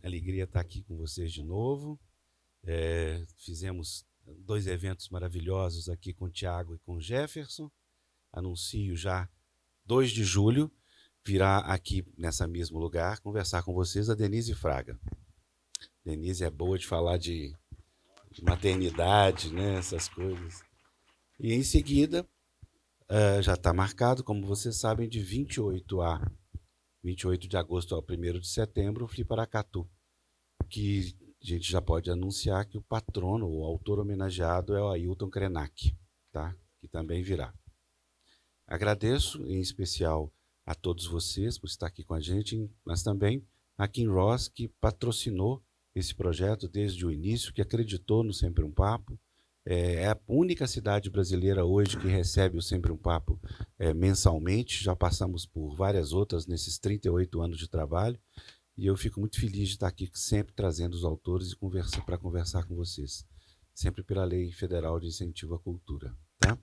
Alegria estar aqui com vocês de novo. Fizemos 2 eventos maravilhosos aqui com o Tiago e com o Jefferson. Anuncio já 2 de julho, virá aqui nessa mesmo lugar conversar com vocês a Denise Fraga. Denise é boa de falar de maternidade, né, essas coisas. E em seguida, já está marcado, como vocês sabem, de 28 de agosto ao 1º de setembro, o Fliparacatu, que a gente já pode anunciar que o patrono, o autor homenageado é o Ailton Krenak, tá? Que também virá. Agradeço, em especial, a todos vocês por estar aqui com a gente, mas também a Kinross, que patrocinou esse projeto desde o início, que acreditou no Sempre um Papo. É a única cidade brasileira hoje que recebe o Sempre um Papo mensalmente. Já passamos por várias outras nesses 38 anos de trabalho. E eu fico muito feliz de estar aqui sempre trazendo os autores para conversar com vocês. Sempre pela Lei Federal de Incentivo à Cultura. Tá?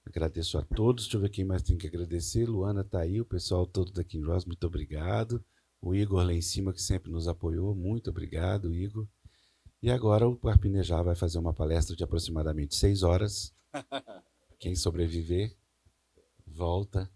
Agradeço a todos. Deixa eu ver quem mais tem que agradecer. Luana está aí, o pessoal todo da Kinross, muito obrigado. O Igor lá em cima, que sempre nos apoiou, muito obrigado, Igor. E agora o Carpinejar vai fazer uma palestra de aproximadamente 6 horas. Quem sobreviver, volta.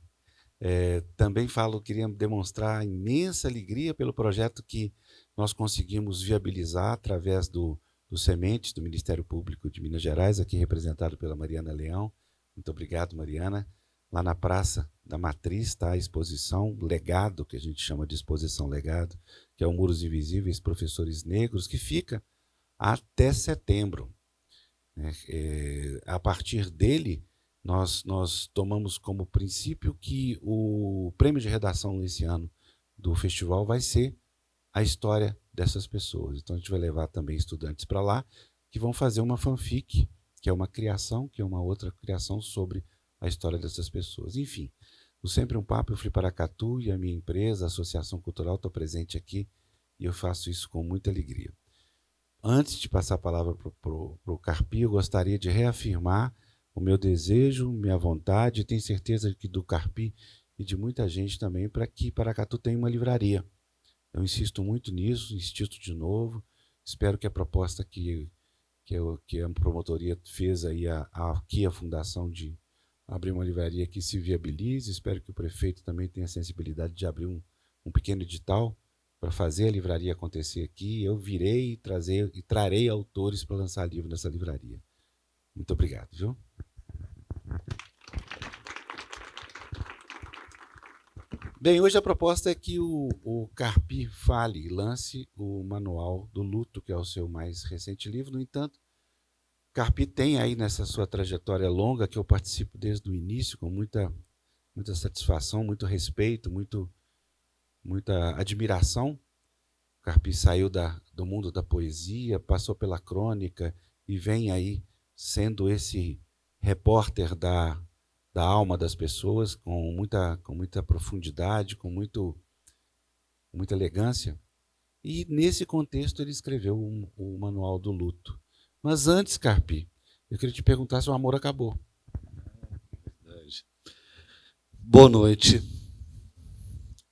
Também queria demonstrar imensa alegria pelo projeto que nós conseguimos viabilizar através do Sementes, do Ministério Público de Minas Gerais, aqui representado pela Mariana Leão. Muito obrigado, Mariana. Lá na Praça da Matriz está a exposição Legado, que a gente chama de exposição Legado, que é o Muros Invisíveis, Professores Negros, que fica até setembro. A partir dele, nós tomamos como princípio que o prêmio de redação esse ano do festival vai ser a história dessas pessoas. Então, a gente vai levar também estudantes para lá que vão fazer uma fanfic, que é uma criação, que é uma outra criação sobre a história dessas pessoas. Enfim, o Sempre um Papo, o Fliparacatu e a minha empresa, a Associação Cultural, estou presente aqui e eu faço isso com muita alegria. Antes de passar a palavra para o Carpi, eu gostaria de reafirmar o meu desejo, minha vontade, e tenho certeza que do Carpi e de muita gente também, para que Paracatu tenha uma livraria. Eu insisto muito nisso, insisto de novo. Espero que a proposta que a promotoria fez aí, aqui a fundação de abrir uma livraria que se viabilize. Espero que o prefeito também tenha a sensibilidade de abrir um pequeno edital para fazer a livraria acontecer aqui. Eu virei e trarei autores para lançar livro nessa livraria. Muito obrigado, viu? Bem, hoje a proposta é que o Carpi fale e lance o Manual do Luto, que é o seu mais recente livro. No entanto, Carpi tem aí nessa sua trajetória longa, que eu participo desde o início, com muita satisfação, muito respeito, muita admiração. O Carpi saiu do mundo da poesia, passou pela crônica e vem aí sendo esse repórter da alma das pessoas, com muita profundidade, com muita elegância. E, nesse contexto, ele escreveu o Manual do Luto. Mas antes, Carpi, eu queria te perguntar se o amor acabou. Boa noite.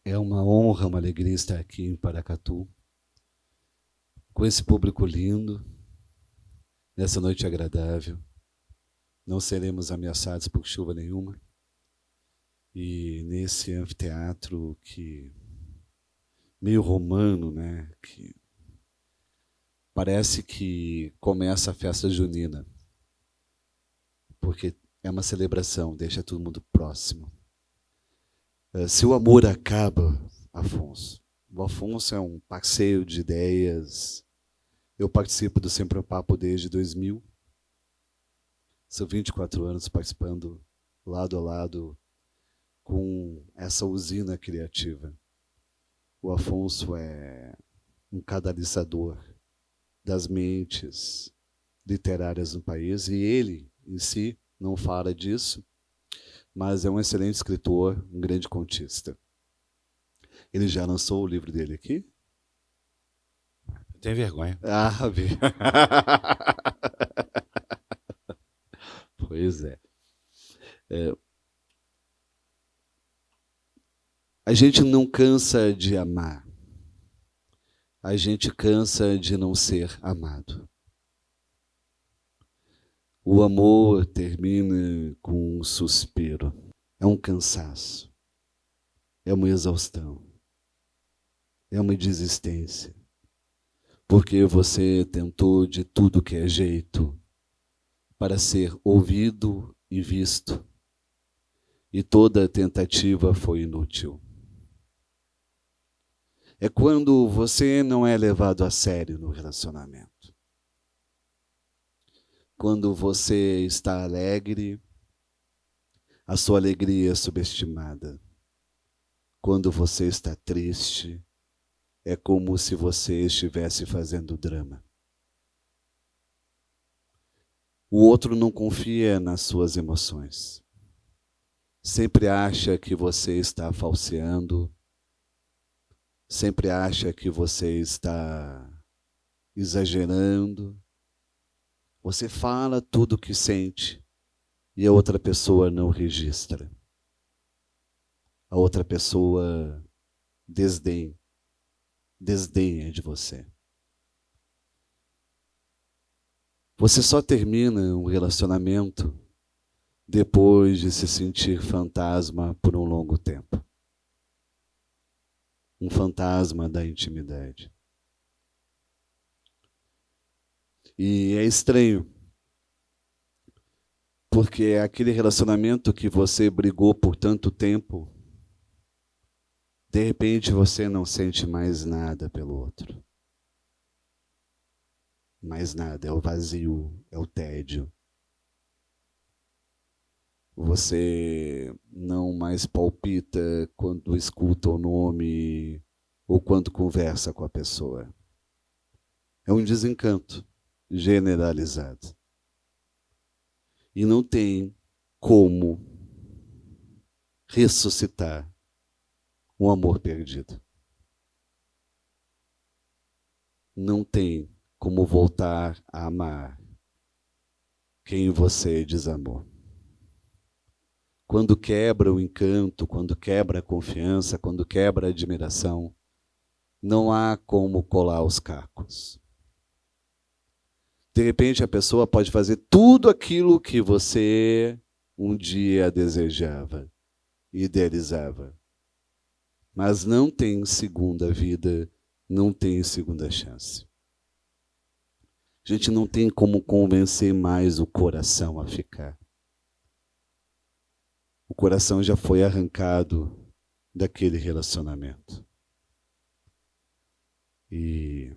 É uma honra, uma alegria estar aqui em Paracatu, com esse público lindo, nessa noite agradável. Não seremos ameaçados por chuva nenhuma. E nesse anfiteatro meio romano, né, que parece que começa a festa junina, porque é uma celebração, deixa todo mundo próximo. Se o amor acaba, Afonso, o Afonso é um passeio de ideias. Eu participo do Sempre um Papo desde 2000. São 24 anos participando lado a lado com essa usina criativa. O Afonso é um catalisador das mentes literárias no país, e ele, em si, não fala disso, mas é um excelente escritor, um grande contista. Ele já lançou o livro dele aqui? Tem vergonha. Ah, vi. Pois é. A gente não cansa de amar. a gente cansa de não ser amado. O amor termina com um suspiro. É um cansaço. É uma exaustão. É uma desistência. Porque você tentou de tudo que é jeito para ser ouvido e visto. E toda tentativa foi inútil. É quando você não é levado a sério no relacionamento. Quando você está alegre, a sua alegria é subestimada. Quando você está triste, é como se você estivesse fazendo drama. O outro não confia nas suas emoções. Sempre acha que você está falseando. Sempre acha que você está exagerando. Você fala tudo o que sente e a outra pessoa não registra. A outra pessoa desdenha de você. Você só termina um relacionamento depois de se sentir fantasma por um longo tempo. Um fantasma da intimidade. E é estranho, porque aquele relacionamento que você brigou por tanto tempo, de repente você não sente mais nada pelo outro. Mais nada, é o vazio, é o tédio. Você não mais palpita quando escuta o nome ou quando conversa com a pessoa. É um desencanto generalizado. E não tem como ressuscitar um amor perdido. Não tem como voltar a amar quem você desamou. Quando quebra o encanto, quando quebra a confiança, quando quebra a admiração, não há como colar os cacos. De repente a pessoa pode fazer tudo aquilo que você um dia desejava, idealizava. Mas não tem segunda vida, não tem segunda chance. A gente não tem como convencer mais o coração a ficar. O coração já foi arrancado daquele relacionamento. E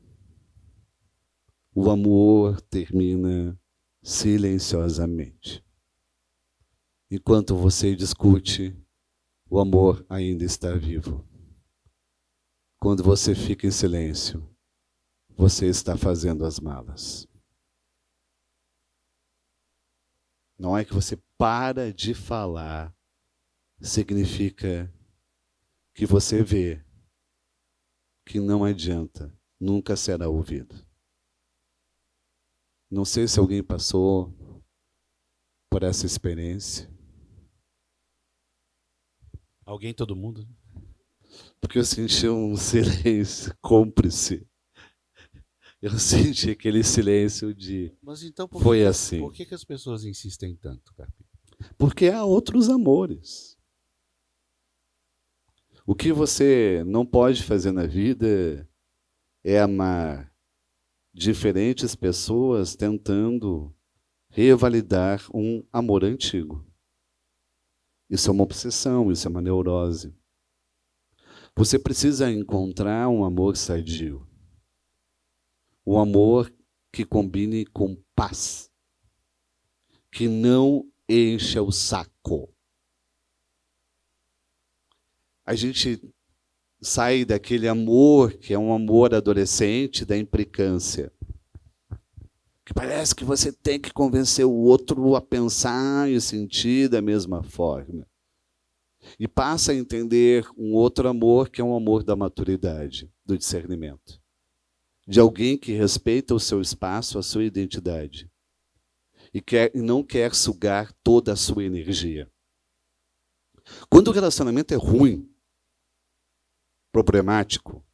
o amor termina silenciosamente. Enquanto você discute, o amor ainda está vivo. Quando você fica em silêncio, você está fazendo as malas. Não é que você para de falar, significa que você vê que não adianta, nunca será ouvido. Não sei se alguém passou por essa experiência. Alguém, todo mundo? Porque eu senti um silêncio cúmplice. Eu senti aquele silêncio de... Mas então foi assim. Por que as pessoas insistem tanto, Carpinho? Porque há outros amores. O que você não pode fazer na vida é amar diferentes pessoas tentando revalidar um amor antigo. Isso é uma obsessão, isso é uma neurose. Você precisa encontrar um amor sadio. Um amor que combine com paz. Que não encha o saco. A gente sai daquele amor que é um amor adolescente, da implicância. Que parece que você tem que convencer o outro a pensar e sentir da mesma forma. E passa a entender um outro amor que é um amor da maturidade, do discernimento. De alguém que respeita o seu espaço, a sua identidade. E não quer sugar toda a sua energia. Quando o relacionamento é ruim, problemático,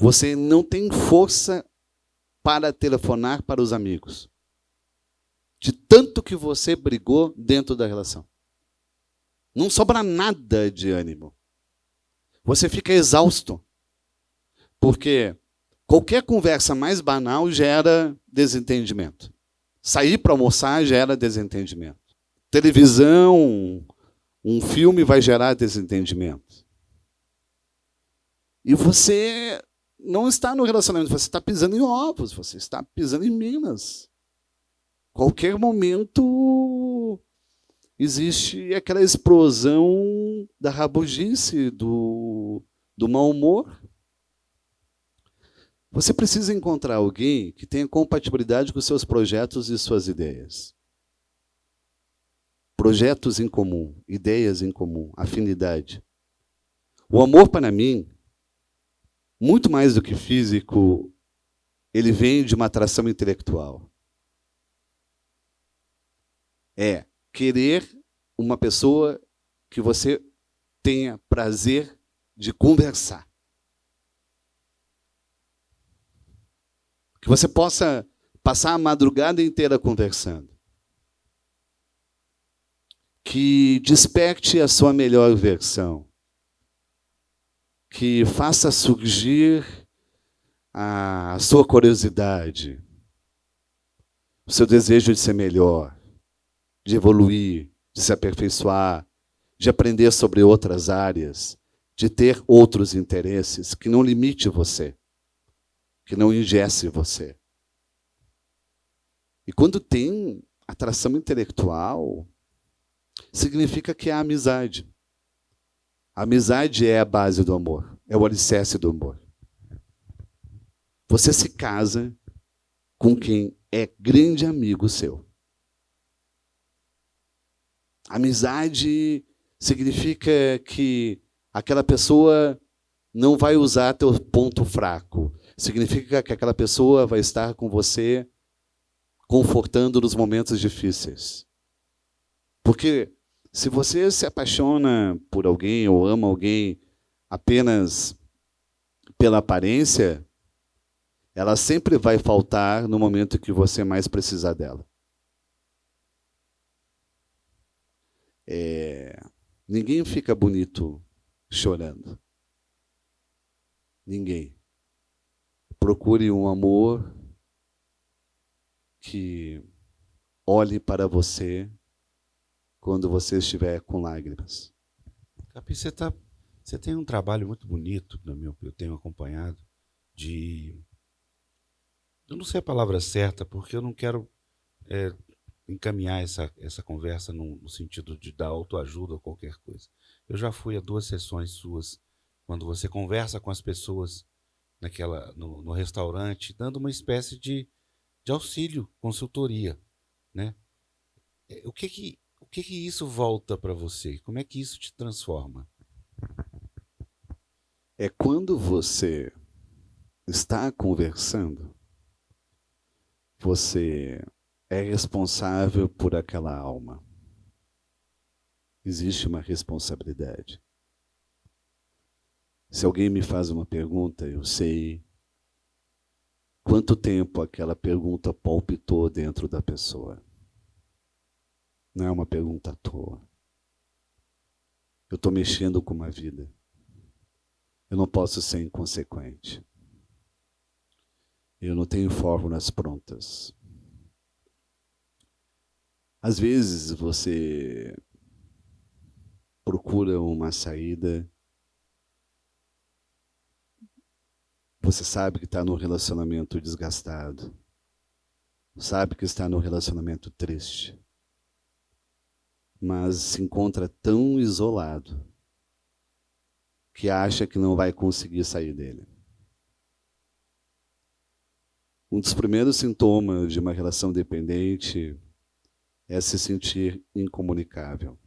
Você não tem força para telefonar para os amigos. De tanto que você brigou dentro da relação. Não sobra nada de ânimo. Você fica exausto. Porque qualquer conversa mais banal gera desentendimento. Sair para almoçar gera desentendimento. Televisão, um filme vai gerar desentendimento. E você não está no relacionamento, você está pisando em ovos, você está pisando em minas. Qualquer momento existe aquela explosão da rabugice, do mau humor. Você precisa encontrar alguém que tenha compatibilidade com seus projetos e suas ideias. Projetos em comum, ideias em comum, afinidade. O amor, para mim, muito mais do que físico, ele vem de uma atração intelectual. É querer uma pessoa que você tenha prazer de conversar. Que você possa passar a madrugada inteira conversando. Que desperte a sua melhor versão. Que faça surgir a sua curiosidade, o seu desejo de ser melhor, de evoluir, de se aperfeiçoar, de aprender sobre outras áreas, de ter outros interesses, que não limite você, que não engesse você. E quando tem atração intelectual, significa que há amizade. A amizade é a base do amor, é o alicerce do amor. Você se casa com quem é grande amigo seu. Amizade significa que aquela pessoa não vai usar teu ponto fraco. Significa que aquela pessoa vai estar com você confortando nos momentos difíceis. Porque se você se apaixona por alguém ou ama alguém apenas pela aparência, ela sempre vai faltar no momento que você mais precisar dela. Ninguém fica bonito chorando. Ninguém. Procure um amor que olhe para você quando você estiver com lágrimas. Capi, você tem um trabalho muito bonito, eu tenho acompanhado, eu não sei a palavra certa, porque eu não quero encaminhar essa conversa no sentido de dar autoajuda ou qualquer coisa. Eu já fui a 2 sessões suas, quando você conversa com as pessoas no restaurante, dando uma espécie de auxílio, consultoria, né? O que isso volta para você? Como é que isso te transforma? É quando você está conversando, você é responsável por aquela alma. Existe uma responsabilidade. Se alguém me faz uma pergunta, eu sei quanto tempo aquela pergunta palpitou dentro da pessoa. Não é uma pergunta à toa. Eu estou mexendo com uma vida. Eu não posso ser inconsequente. Eu não tenho fórmulas prontas. Às vezes você procura uma saída. Você sabe que está num relacionamento desgastado. Sabe que está num relacionamento triste. Mas se encontra tão isolado que acha que não vai conseguir sair dele. Um dos primeiros sintomas de uma relação dependente é se sentir incomunicável,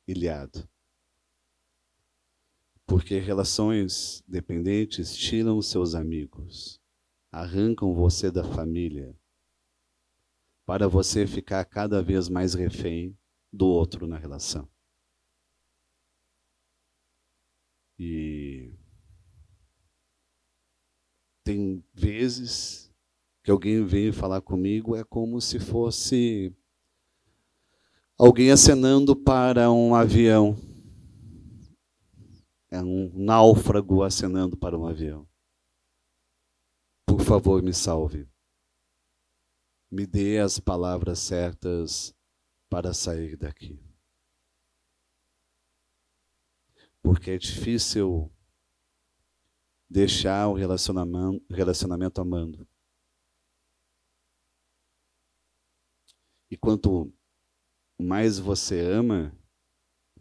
ilhado. Porque relações dependentes tiram os seus amigos, arrancam você da família, para você ficar cada vez mais refém do outro na relação. E Tem vezes que alguém vem falar comigo, é como se fosse alguém acenando para um avião. É um náufrago acenando para um avião. Por favor, me salve. Me dê as palavras certas para sair daqui. Porque é difícil deixar o relacionamento amando. E quanto mais você ama,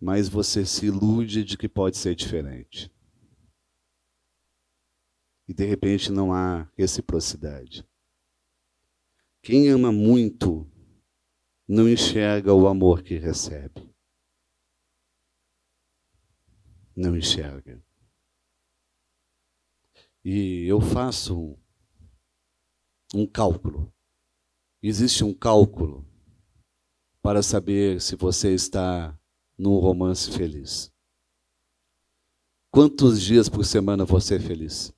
mais você se ilude de que pode ser diferente. E de repente não há reciprocidade. Quem ama muito não enxerga o amor que recebe. Não enxerga. E eu faço um cálculo. Existe um cálculo para saber se você está num romance feliz. Quantos dias por semana você é feliz?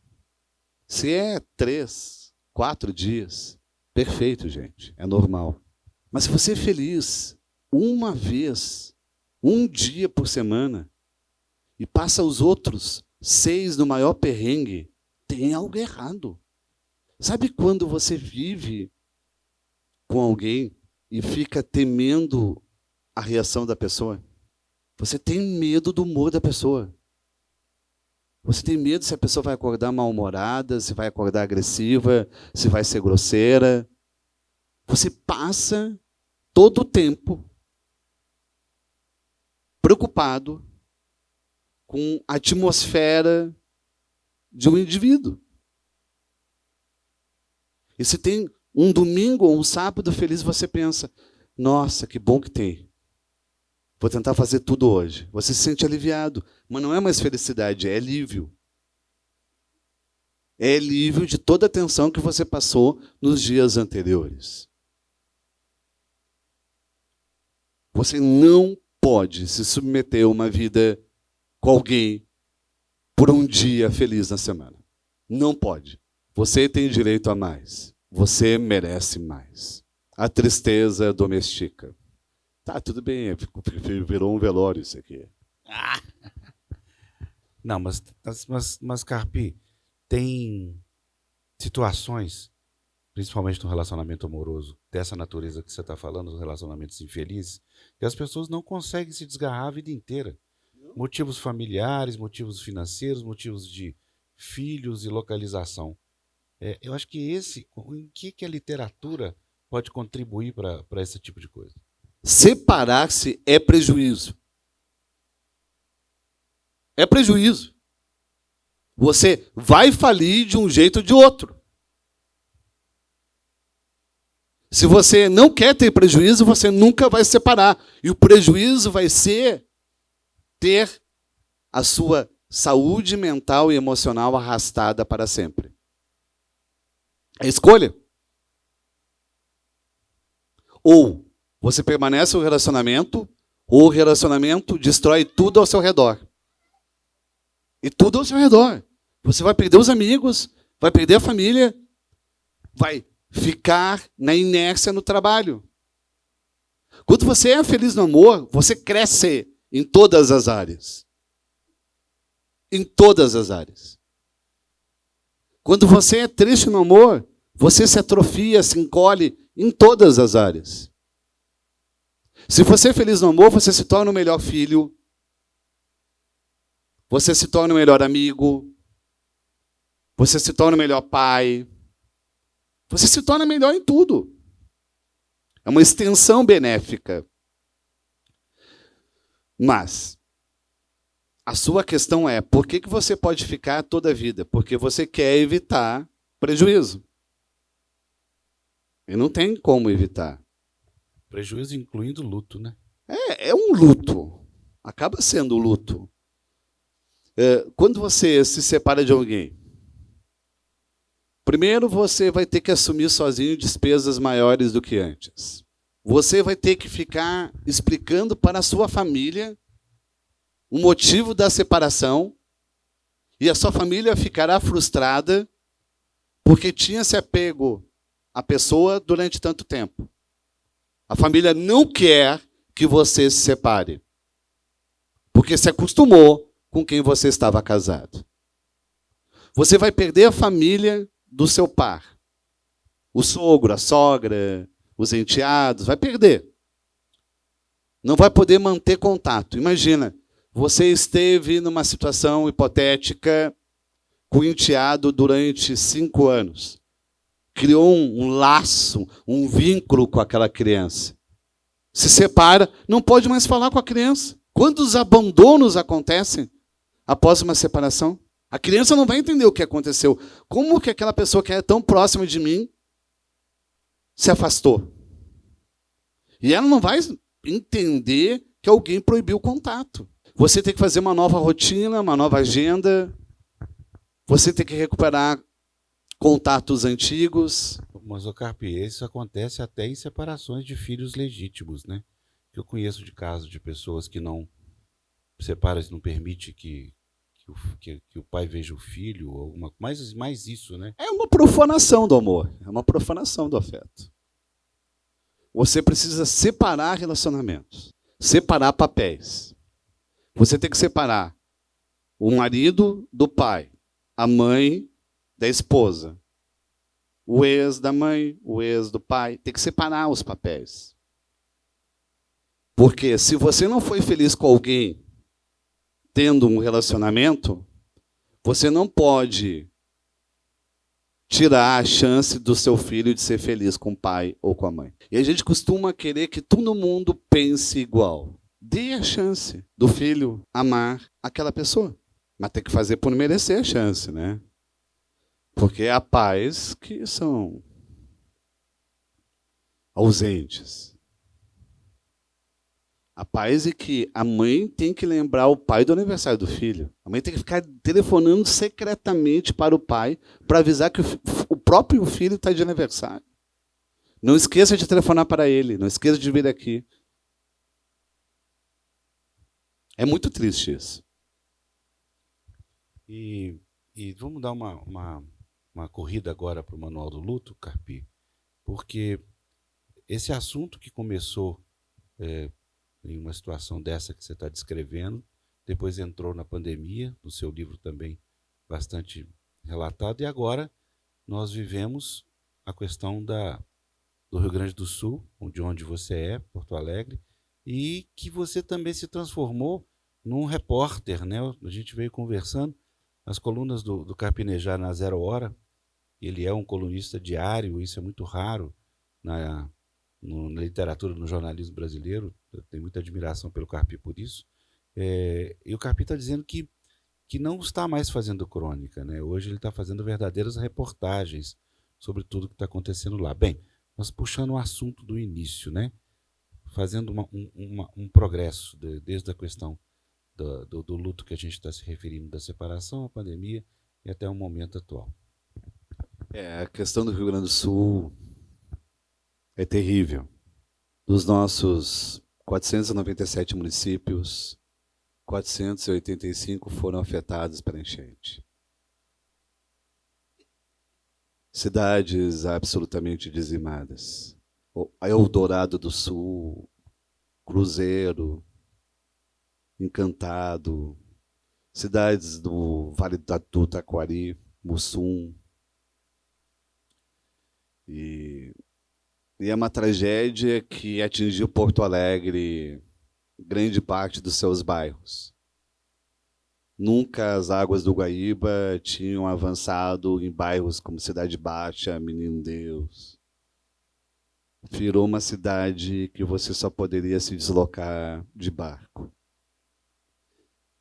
Se é 3, 4 dias, perfeito, gente, é normal. Mas se você é feliz uma vez, um dia por semana, e passa os outros 6 no maior perrengue, tem algo errado. Sabe quando você vive com alguém e fica temendo a reação da pessoa? Você tem medo do humor da pessoa. Você tem medo se a pessoa vai acordar mal-humorada, se vai acordar agressiva, se vai ser grosseira. Você passa todo o tempo preocupado com a atmosfera de um indivíduo. E se tem um domingo ou um sábado feliz, você pensa, nossa, que bom que tem. Vou tentar fazer tudo hoje. Você se sente aliviado, mas não é mais felicidade, é alívio. É alívio de toda a tensão que você passou nos dias anteriores. Você não pode se submeter a uma vida com alguém por um dia feliz na semana. Não pode. Você tem direito a mais. Você merece mais. A tristeza domestica. Tá, tudo bem, virou um velório isso aqui. Não, mas Carpi, tem situações, principalmente no relacionamento amoroso, dessa natureza que você está falando, os relacionamentos infelizes, que as pessoas não conseguem se desgarrar a vida inteira. Motivos familiares, motivos financeiros, motivos de filhos e localização. Eu acho que em que a literatura pode contribuir para esse tipo de coisa? Separar-se é prejuízo. É prejuízo. Você vai falir de um jeito ou de outro. Se você não quer ter prejuízo, você nunca vai se separar. E o prejuízo vai ser ter a sua saúde mental e emocional arrastada para sempre. É escolha. Ou você permanece no relacionamento, ou o relacionamento destrói tudo ao seu redor. E tudo ao seu redor. Você vai perder os amigos, vai perder a família, vai ficar na inércia no trabalho. Quando você é feliz no amor, você cresce em todas as áreas. Em todas as áreas. Quando você é triste no amor, você se atrofia, se encolhe em todas as áreas. Se você é feliz no amor, você se torna o melhor filho, você se torna o melhor amigo, você se torna o melhor pai, você se torna melhor em tudo. É uma extensão benéfica. Mas a sua questão é, por que você pode ficar toda a vida? Porque você quer evitar prejuízo. E não tem como evitar. Prejuízo incluindo luto, né? É um luto. Acaba sendo luto. Quando você se separa de alguém, primeiro você vai ter que assumir sozinho despesas maiores do que antes. Você vai ter que ficar explicando para a sua família o motivo da separação, e a sua família ficará frustrada porque tinha se apego à pessoa durante tanto tempo. A família não quer que você se separe, porque se acostumou com quem você estava casado. Você vai perder a família do seu par. O sogro, a sogra, os enteados, vai perder. Não vai poder manter contato. Imagina, você esteve numa situação hipotética com o enteado durante 5 anos. Criou um laço, um vínculo com aquela criança. Se separa, não pode mais falar com a criança. Quantos abandonos acontecem após uma separação? A criança não vai entender o que aconteceu. Como que aquela pessoa que é tão próxima de mim se afastou? E ela não vai entender que alguém proibiu o contato. Você tem que fazer uma nova rotina, uma nova agenda. Você tem que recuperar contatos antigos. Mas, Carpi, isso acontece até em separações de filhos legítimos, né? Eu conheço de casos de pessoas que não separam, não permite que o pai veja o filho, alguma, mais isso, né? É uma profanação do amor, é uma profanação do afeto. Você precisa separar relacionamentos, separar papéis. Você tem que separar o marido do pai, a mãe da esposa, o ex da mãe, o ex do pai. Tem que separar os papéis. Porque se você não foi feliz com alguém tendo um relacionamento, você não pode tirar a chance do seu filho de ser feliz com o pai ou com a mãe. E a gente costuma querer que todo mundo pense igual. Dê a chance do filho amar aquela pessoa. Mas tem que fazer por merecer a chance, né? Porque há pais que são ausentes. Há pais em que a mãe tem que lembrar o pai do aniversário do filho. A mãe tem que ficar telefonando secretamente para o pai para avisar que o próprio filho está de aniversário. Não esqueça de telefonar para ele, não esqueça de vir aqui. É muito triste isso. E vamos dar uma corrida agora para o Manual do Luto, Carpi, porque esse assunto que começou em uma situação dessa que você está descrevendo, depois entrou na pandemia, no seu livro também bastante relatado, e agora nós vivemos a questão do Rio Grande do Sul, de onde você é, Porto Alegre, e que você também se transformou num repórter, né? A gente veio conversando, as colunas do Carpinejar na Zero Hora, ele é um colunista diário, isso é muito raro na literatura, no jornalismo brasileiro. Eu tenho muita admiração pelo Carpi por isso. E o Carpi está dizendo que não está mais fazendo crônica, né? Hoje ele está fazendo verdadeiras reportagens sobre tudo que está acontecendo lá. Bem, nós puxando o assunto do início, né? Fazendo um progresso desde a questão do luto que a gente está se referindo, da separação, a pandemia e até o momento atual. A questão do Rio Grande do Sul é terrível. Dos nossos 497 municípios, 485 foram afetados pela enchente. Cidades absolutamente dizimadas. Eldorado do Sul, Cruzeiro, Encantado, cidades do Vale do Taquari, Mussum. E é uma tragédia que atingiu Porto Alegre, grande parte dos seus bairros. Nunca as águas do Guaíba tinham avançado em bairros como Cidade Baixa, Menino Deus. Virou uma cidade que você só poderia se deslocar de barco.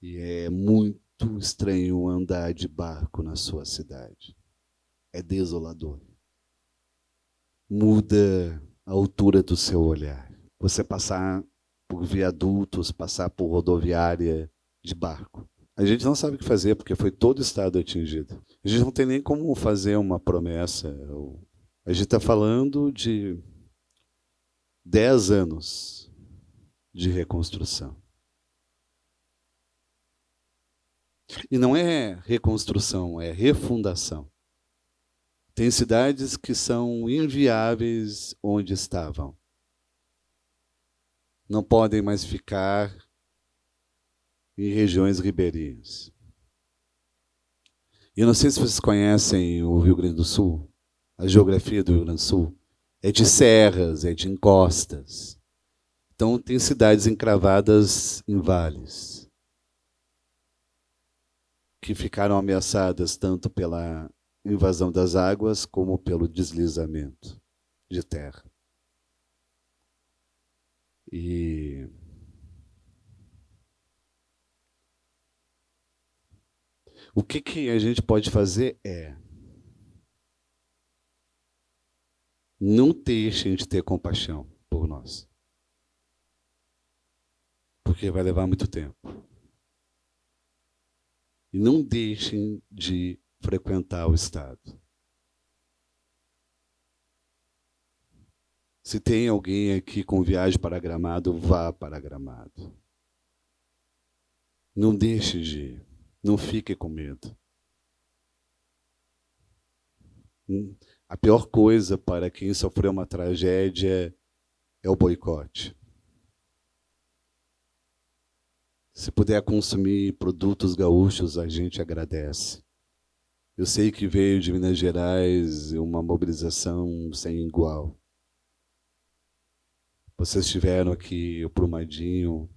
E é muito estranho andar de barco na sua cidade. É desolador. Muda a altura do seu olhar. Você passar por viadutos, passar por rodoviária de barco. A gente não sabe o que fazer, porque foi todo o estado atingido. A gente não tem nem como fazer uma promessa. A gente está falando de 10 anos de reconstrução. E não é reconstrução, é refundação. Tem cidades que são inviáveis onde estavam. Não podem mais ficar em regiões ribeirinhas. E eu não sei se vocês conhecem o Rio Grande do Sul, a geografia do Rio Grande do Sul. É de serras, é de encostas. Então, tem cidades encravadas em vales, que ficaram ameaçadas tanto pela invasão das águas como pelo deslizamento de terra. E o que a gente pode fazer é não deixem de ter compaixão por nós, porque vai levar muito tempo. E não deixem de frequentar o Estado. Se tem alguém aqui com viagem para Gramado, vá para Gramado. Não deixe de ir. Não fique com medo. A pior coisa para quem sofreu uma tragédia é o boicote. Se puder consumir produtos gaúchos, a gente agradece. Eu sei que veio de Minas Gerais uma mobilização sem igual. Vocês tiveram aqui o Brumadinho.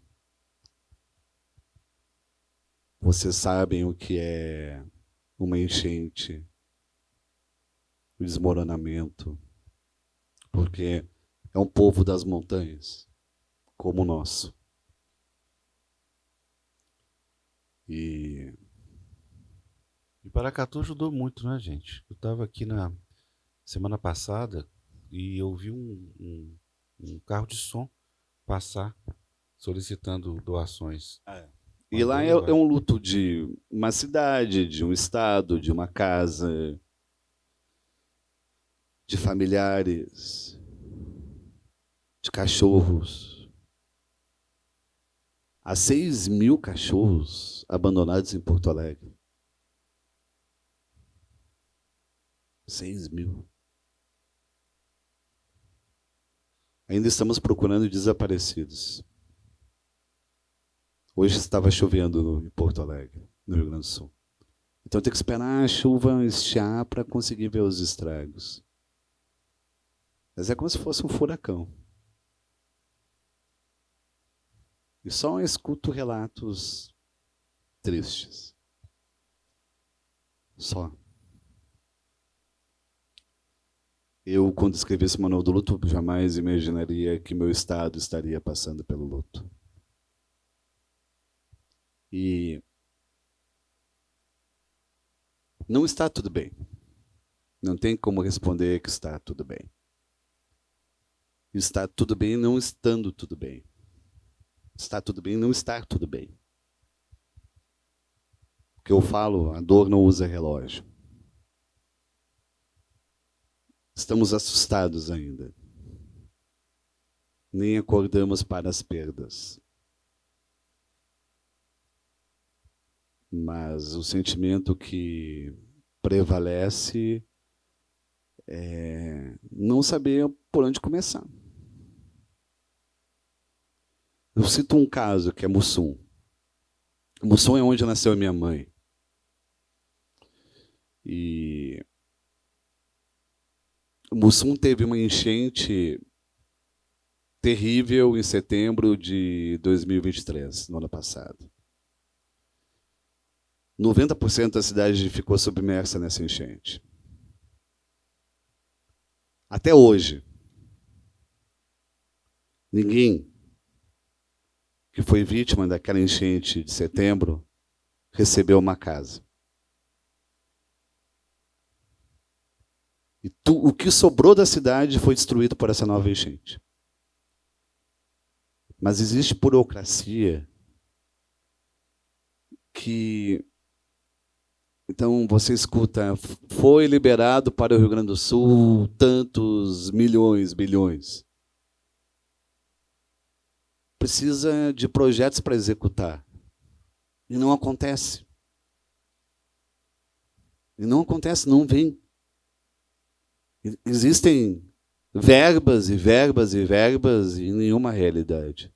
Vocês sabem o que é uma enchente, o desmoronamento, porque é um povo das montanhas, como o nosso. E Paracatu ajudou muito, né, gente? Eu estava aqui na semana passada e eu vi um carro de som passar solicitando doações. E lá é um luto de uma cidade, de um estado, de uma casa, de familiares, de cachorros. Há 6.000 cachorros abandonados em Porto Alegre. 6.000. Ainda estamos procurando desaparecidos. Hoje estava chovendo em Porto Alegre, no Rio Grande do Sul. Então tem que esperar a chuva estiar para conseguir ver os estragos. Mas é como se fosse um furacão. E só escuto relatos tristes. Só. Eu, quando escrevi esse manual do luto, jamais imaginaria que meu estado estaria passando pelo luto. E não está tudo bem. Não tem como responder que está tudo bem. Está tudo bem não estando tudo bem. Está tudo bem não estar tudo bem. O que eu falo, a dor não usa relógio. Estamos assustados ainda. Nem acordamos para as perdas. Mas o sentimento que prevalece é não saber por onde começar. Eu cito um caso que é Mussum. Mussum é onde nasceu minha mãe. E Mussum teve uma enchente terrível em setembro de 2023, no ano passado. 90% da cidade ficou submersa nessa enchente. Até hoje, ninguém que foi vítima daquela enchente de setembro recebeu uma casa. E o que sobrou da cidade foi destruído por essa nova enchente. Mas existe burocracia que... Então, você escuta, foi liberado para o Rio Grande do Sul tantos milhões, bilhões. Precisa de projetos para executar. E não acontece. E não acontece, não vem. Existem verbas e verbas e verbas e nenhuma realidade.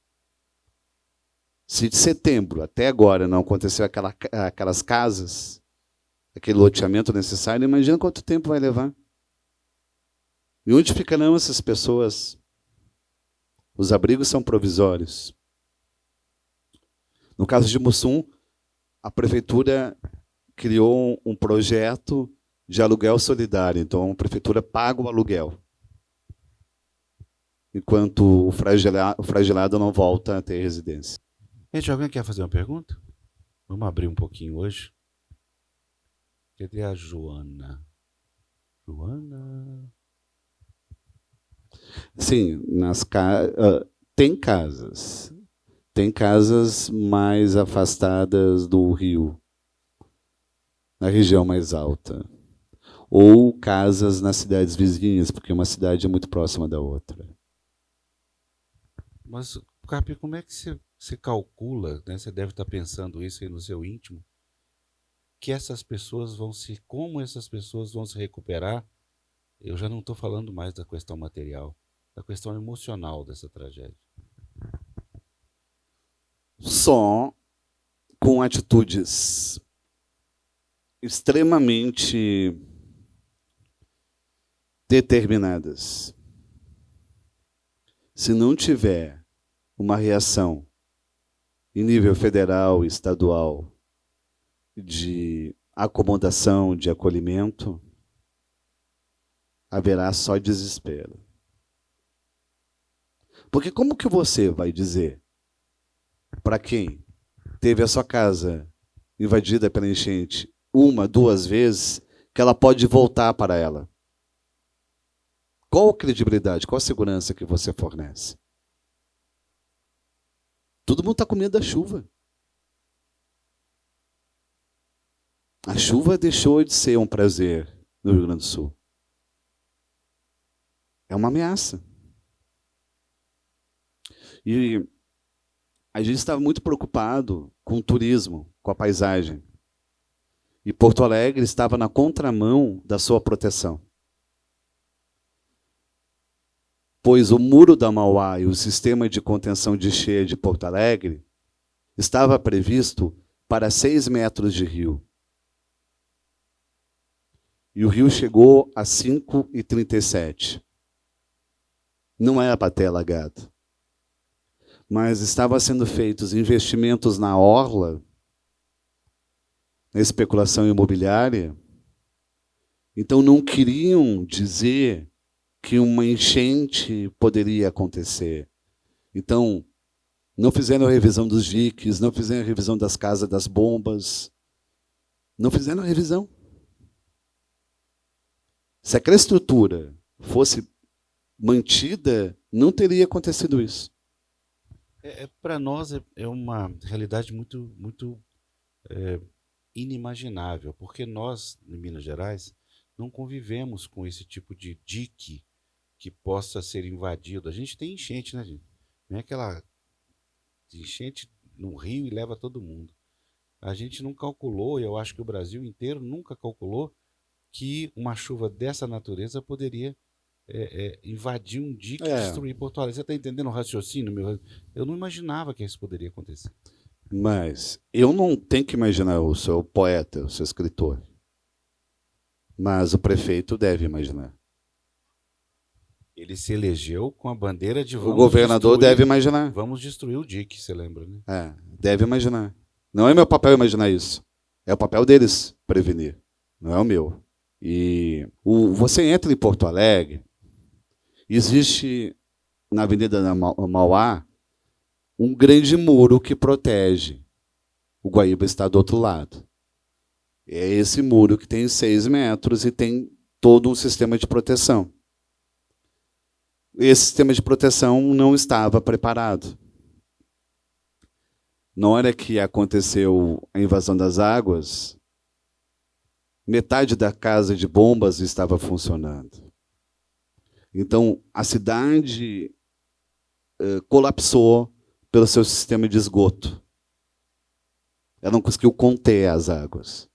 Se de setembro até agora não aconteceu aquelas casas, aquele loteamento necessário, imagina quanto tempo vai levar. E onde ficarão essas pessoas? Os abrigos são provisórios. No caso de Mussum, a prefeitura criou um projeto de aluguel solidário. Então, a prefeitura paga o aluguel, enquanto o fragilado não volta a ter residência. Gente, alguém quer fazer uma pergunta? Vamos abrir um pouquinho hoje. Cadê a Joana? Joana? Sim, tem casas. Tem casas mais afastadas do rio, na região mais alta. Ou casas nas cidades vizinhas, porque uma cidade é muito próxima da outra. Mas, Carpe, como é que você calcula, né? Você deve estar pensando isso aí no seu íntimo, que essas pessoas como essas pessoas vão se recuperar? Eu já não estou falando mais da questão material, da questão emocional dessa tragédia. Só com atitudes extremamente determinadas. Se não tiver uma reação em nível federal e estadual de acomodação, de acolhimento, haverá só desespero. Porque como que você vai dizer para quem teve a sua casa invadida pela enchente 1, 2 vezes que ela pode voltar para ela? Qual a credibilidade, qual a segurança que você fornece? Todo mundo está com medo da chuva. A chuva deixou de ser um prazer no Rio Grande do Sul. É uma ameaça. E a gente estava muito preocupado com o turismo, com a paisagem. E Porto Alegre estava na contramão da sua proteção. Pois o Muro da Mauá e o sistema de contenção de cheia de Porto Alegre estava previsto para 6 metros de rio. E o rio chegou a 5,37. Não era para ter alagado. Mas estavam sendo feitos investimentos na orla, na especulação imobiliária. Então não queriam dizer que uma enchente poderia acontecer. Então, não fizeram a revisão dos diques, não fizeram a revisão das casas das bombas, não fizeram a revisão. Se aquela estrutura fosse mantida, não teria acontecido isso. Para nós é uma realidade muito inimaginável, porque nós, em Minas Gerais, não convivemos com esse tipo de dique que possa ser invadido. A gente tem enchente, né, gente? Não é aquela enchente no rio e leva todo mundo. A gente não calculou, e eu acho que o Brasil inteiro nunca calculou, que uma chuva dessa natureza poderia invadir um dique e destruir Porto Alegre. Você está entendendo o raciocínio, meu? Eu não imaginava que isso poderia acontecer. Mas eu não tenho que imaginar, eu sou o poeta, eu sou escritor. Mas o prefeito deve imaginar. Ele se elegeu com a bandeira de o governador deve imaginar. Vamos destruir o dique, você lembra, né? Deve imaginar. Não é meu papel imaginar isso. É o papel deles prevenir. Não é o meu. E você entra em Porto Alegre, existe na Avenida da Mauá um grande muro que protege. O Guaíba está do outro lado. É esse muro que tem 6 metros e tem todo um sistema de proteção. Esse sistema de proteção não estava preparado. Na hora que aconteceu a invasão das águas, metade da casa de bombas estava funcionando. Então, a cidade colapsou pelo seu sistema de esgoto. Ela não conseguiu conter as águas.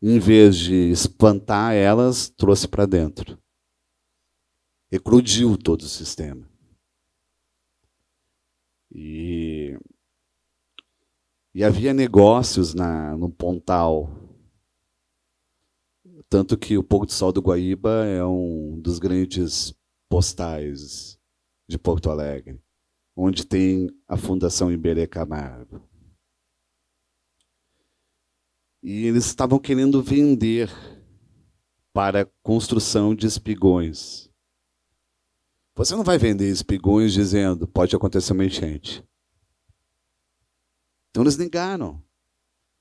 Em vez de espantar elas, trouxe para dentro. eclodiu todo o sistema. E havia negócios no Pontal. Tanto que o Pôr do Sol do Guaíba é um dos grandes postais de Porto Alegre, onde tem a Fundação Iberê Camargo. E eles estavam querendo vender para a construção de espigões. Você não vai vender espigões dizendo pode acontecer uma enchente. Então eles negaram.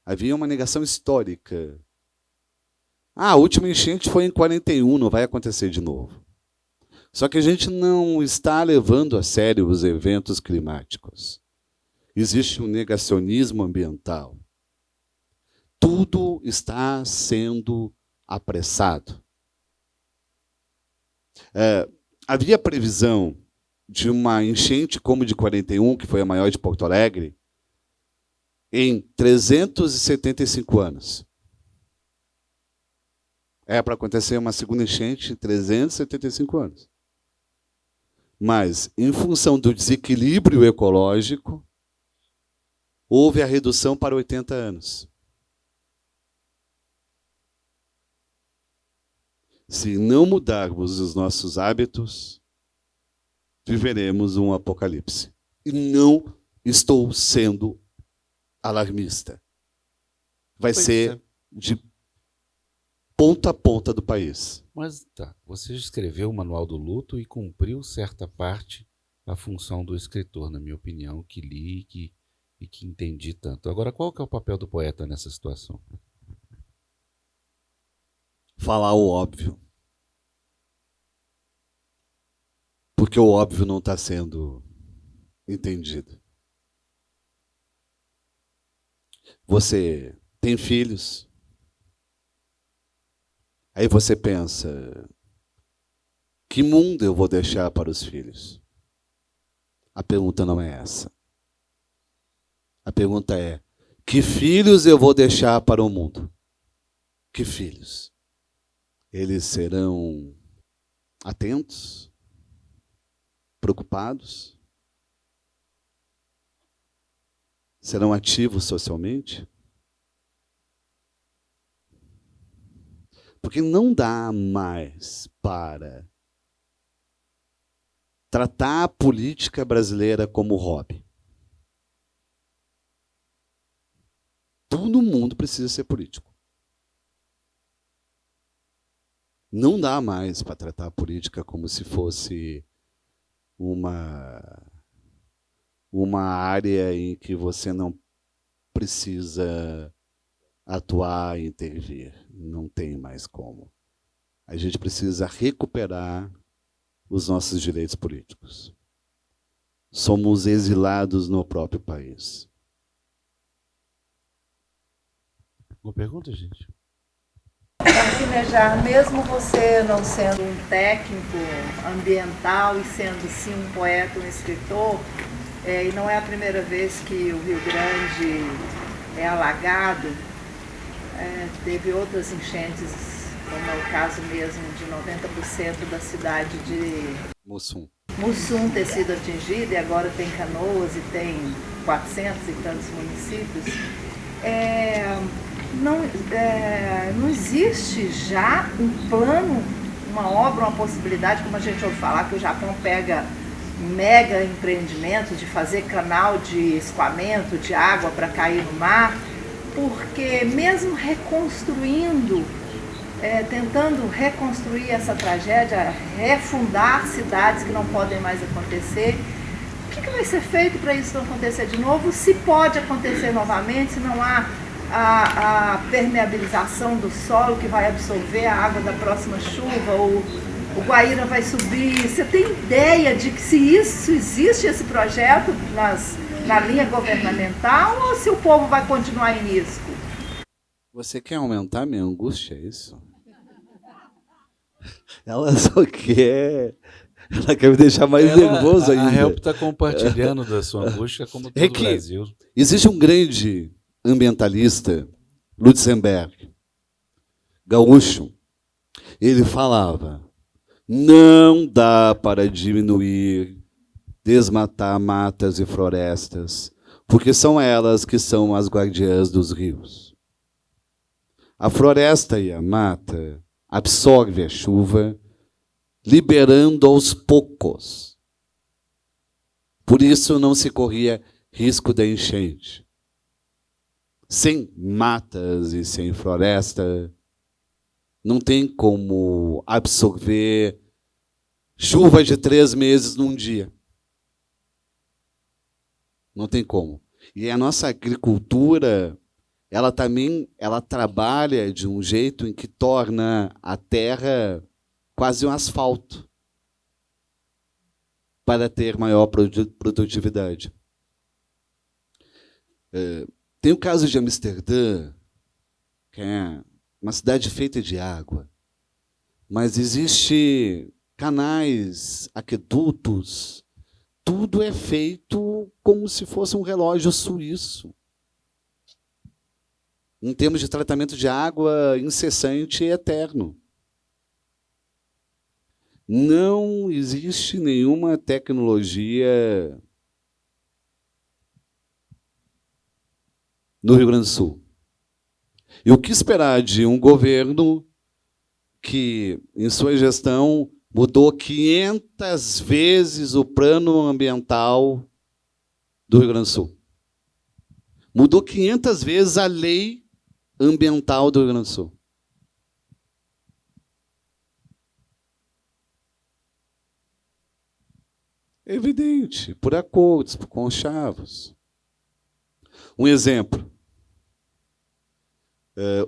Havia uma negação histórica. A última enchente foi em 41, não vai acontecer de novo. Só que a gente não está levando a sério os eventos climáticos. Existe um negacionismo ambiental. Tudo está sendo apressado. Havia previsão de uma enchente como de 41, que foi a maior de Porto Alegre, em 375 anos. É para acontecer uma segunda enchente em 375 anos. Mas, em função do desequilíbrio ecológico, houve a redução para 80 anos. Se não mudarmos os nossos hábitos, viveremos um apocalipse. E não estou sendo alarmista. Vai ser de ponta a ponta do país. Mas tá, você escreveu o Manual do Luto e cumpriu certa parte da função do escritor, na minha opinião, que li e que entendi tanto. Agora, qual que é o papel do poeta nessa situação? Falar o óbvio. Porque o óbvio não está sendo entendido. Você tem filhos. Aí você pensa, que mundo eu vou deixar para os filhos? A pergunta não é essa. A pergunta é, que filhos eu vou deixar para o mundo? Que filhos? Eles serão atentos? Preocupados? Serão ativos socialmente? Porque não dá mais para tratar a política brasileira como hobby. Todo mundo precisa ser político. Não dá mais para tratar a política como se fosse uma área em que você não precisa atuar e intervir. Não tem mais como. A gente precisa recuperar os nossos direitos políticos. Somos exilados no próprio país. Uma pergunta, gente? Nejar, mesmo você não sendo um técnico ambiental e sendo sim um poeta, um escritor, e não é a primeira vez que o Rio Grande é alagado, teve outras enchentes, como é o caso mesmo de 90% da cidade de Mussum ter sido atingida, e agora tem Canoas e tem 400 e tantos municípios. Não existe já um plano, uma obra, uma possibilidade, como a gente ouve falar, que o Japão pega mega empreendimentos de fazer canal de escoamento de água para cair no mar, porque mesmo reconstruindo, tentando reconstruir essa tragédia, refundar cidades que não podem mais acontecer, o que vai ser feito para isso não acontecer de novo? Se pode acontecer novamente, se não há a permeabilização do solo que vai absorver a água da próxima chuva, ou o Guaíra vai subir. Você tem ideia de que se isso existe, esse projeto na linha governamental, ou se o povo vai continuar em risco? Você quer aumentar minha angústia, é isso? Ela só quer... Ela quer me deixar mais nervoso ainda. A Help está compartilhando da sua angústia, como todo o Brasil. Existe um grande ambientalista, Lutzenberg, gaúcho. Ele falava, Não dá para diminuir, desmatar matas e florestas, porque são elas que são as guardiãs dos rios. A floresta e a mata absorvem a chuva, liberando aos poucos. Por isso não se corria risco da enchente. Sem matas e sem floresta, não tem como absorver chuva de 3 meses num dia. Não tem como. E a nossa agricultura, ela trabalha de um jeito em que torna a terra quase um asfalto para ter maior produtividade. Tem o caso de Amsterdã, que é uma cidade feita de água, mas existe canais, aquedutos, tudo é feito como se fosse um relógio suíço. Em termos de tratamento de água incessante e eterno. Não existe nenhuma tecnologia no Rio Grande do Sul. E o que esperar de um governo que, em sua gestão, mudou 500 vezes o plano ambiental do Rio Grande do Sul? Mudou 500 vezes a lei ambiental do Rio Grande do Sul. É evidente, por acordos, por conchavos. Um exemplo.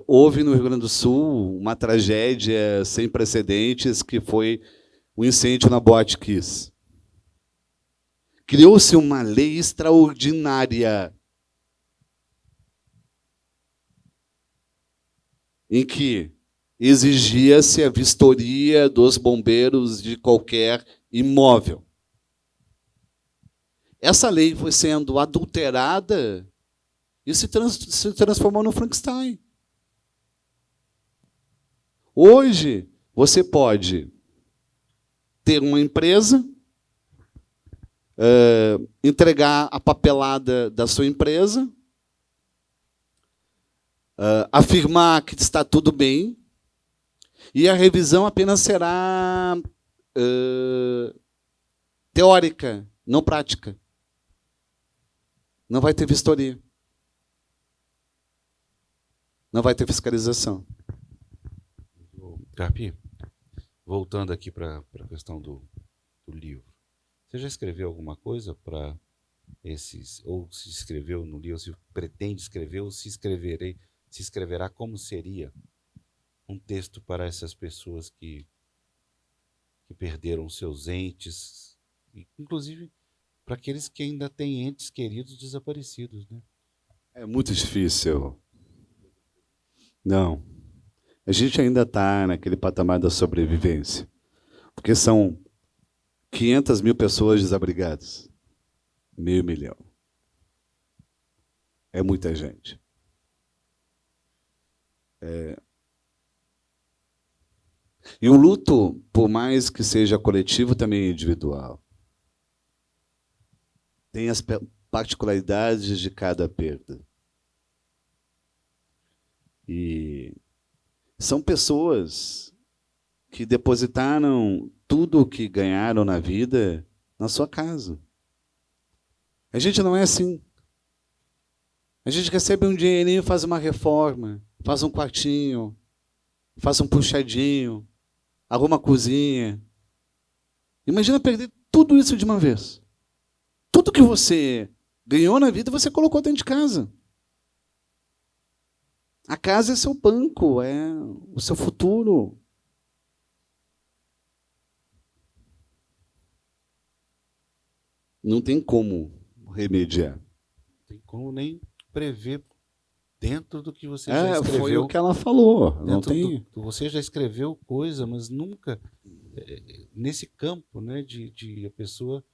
Houve no Rio Grande do Sul uma tragédia sem precedentes, que foi o incêndio na Boate Kiss. Criou-se uma lei extraordinária em que exigia-se a vistoria dos bombeiros de qualquer imóvel. Essa lei foi sendo adulterada e se transformou no Frankenstein. Hoje, você pode ter uma empresa, entregar a papelada da sua empresa, afirmar que está tudo bem, e a revisão apenas será teórica, não prática. Não vai ter vistoria. Não vai ter fiscalização. Carpi, voltando aqui para a questão do livro, você já escreveu alguma coisa para esses, ou se escreveu no livro, se pretende escrever, ou se escreverá como seria um texto para essas pessoas que perderam seus entes, inclusive para aqueles que ainda têm entes queridos desaparecidos, né? É muito difícil. Não. A gente ainda está naquele patamar da sobrevivência. Porque são 500 mil pessoas desabrigadas. 500 mil. É muita gente. E o luto, por mais que seja coletivo, também é individual. Tem as particularidades de cada perda. E são pessoas que depositaram tudo o que ganharam na vida na sua casa. A gente não é assim. A gente recebe um dinheirinho, faz uma reforma, faz um quartinho, faz um puxadinho, arruma a cozinha. Imagina perder tudo isso de uma vez. Tudo que você ganhou na vida, você colocou dentro de casa. A casa é seu banco, é o seu futuro. Não tem como remediar. Não tem como nem prever dentro do que você já escreveu. Foi o que ela falou. Não tem... Você já escreveu coisa, mas nunca nesse campo, né, de a pessoa